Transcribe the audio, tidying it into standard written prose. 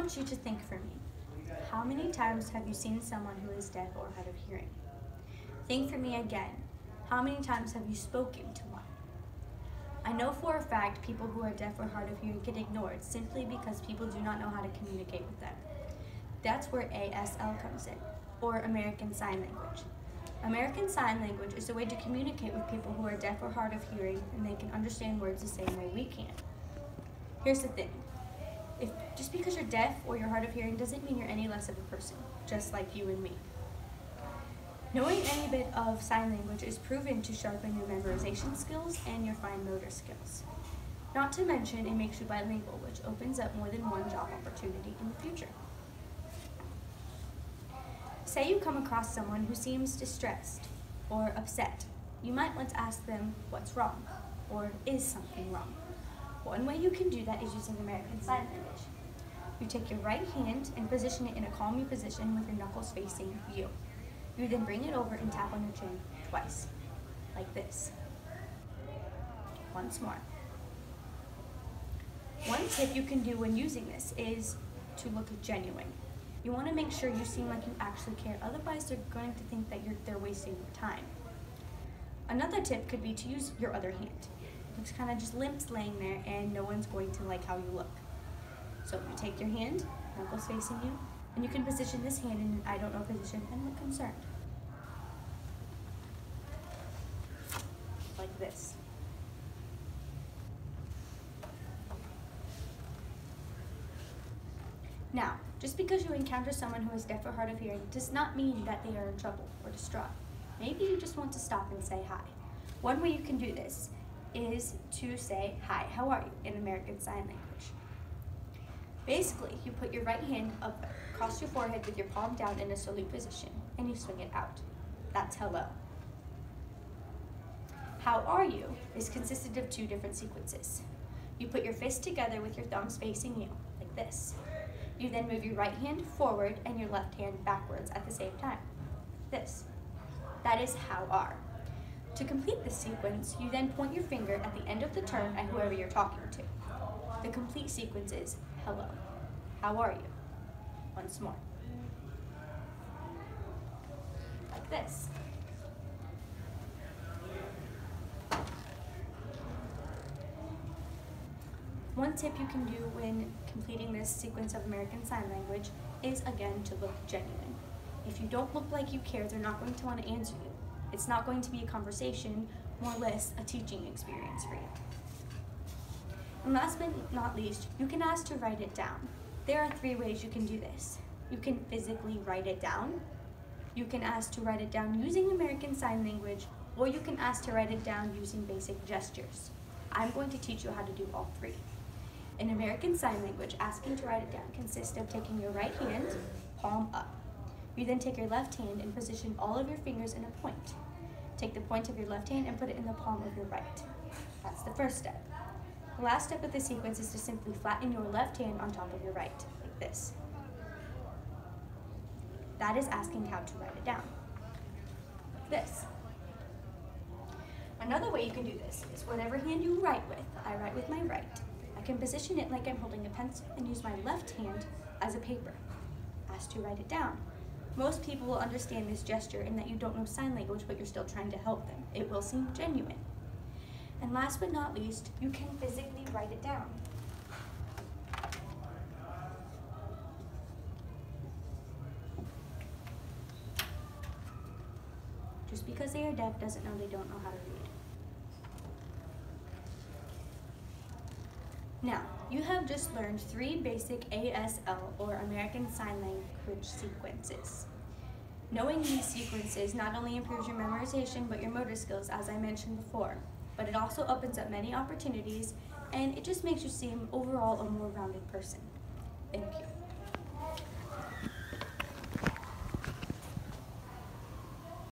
want you to think for me. How many times have you seen someone who is deaf or hard of hearing? Think for me again. How many times have you spoken to one? I know for a fact people who are deaf or hard of hearing get ignored simply because people do not know how to communicate with them. That's where ASL comes in, or American Sign Language. American Sign Language is a way to communicate with people who are deaf or hard of hearing, and they can understand words the same way we can. Here's the thing. Just because you're deaf or you're hard of hearing doesn't mean you're any less of a person, just like you and me. Knowing any bit of sign language is proven to sharpen your memorization skills and your fine motor skills. Not to mention, it makes you bilingual, which opens up more than one job opportunity in the future. Say you come across someone who seems distressed or upset. You might want to ask them what's wrong, or is something wrong? One way you can do that is using American Sign Language. You take your right hand and position it in a calming position with your knuckles facing you. You then bring it over and tap on your chin twice, like this. Once more. One tip you can do when using this is to look genuine. You want to make sure you seem like you actually care, otherwise they're going to think that they're wasting your time. Another tip could be to use your other hand. It's kind of just limps laying there and no one's going to like how you look. So you take your hand, knuckles facing you, and you can position this hand in an I don't know position and look concerned. Like this. Now, just because you encounter someone who is deaf or hard of hearing does not mean that they are in trouble or distraught. Maybe you just want to stop and say hi. One way you can do this is to say, "Hi, how are you?" in American Sign Language. Basically, you put your right hand up across your forehead with your palm down in a salute position, and you swing it out. That's hello. How are you is consisted of two different sequences. You put your fists together with your thumbs facing you, like this. You then move your right hand forward and your left hand backwards at the same time. This. That is how are. To complete this sequence, you then point your finger at the end of the term at whoever you're talking to. The complete sequence is hello. How are you? Once more. Like this. One tip you can do when completing this sequence of American Sign Language is, again, to look genuine. If you don't look like you care, they're not going to want to answer you. It's not going to be a conversation, more or less a teaching experience for you. And last but not least, you can ask to write it down. There are 3 ways you can do this. You can physically write it down, you can ask to write it down using American Sign Language, or you can ask to write it down using basic gestures. I'm going to teach you how to do all 3. In American Sign Language, asking to write it down consists of taking your right hand, palm up. You then take your left hand and position all of your fingers in a point. Take the point of your left hand and put it in the palm of your right. That's the first step. The last step of the sequence is to simply flatten your left hand on top of your right, like this. That is asking how to write it down, like this. Another way you can do this is whatever hand you write with, I write with my right. I can position it like I'm holding a pencil and use my left hand as a paper. Ask to write it down. Most people will understand this gesture in that you don't know sign language, but you're still trying to help them. It will seem genuine. And last but not least, you can physically write it down. Just because they are deaf doesn't know they don't know how to read. Now, you have just learned 3 basic ASL or American Sign Language sequences. Knowing these sequences not only improves your memorization but your motor skills, as I mentioned before, but it also opens up many opportunities and it just makes you seem overall a more rounded person. Thank you.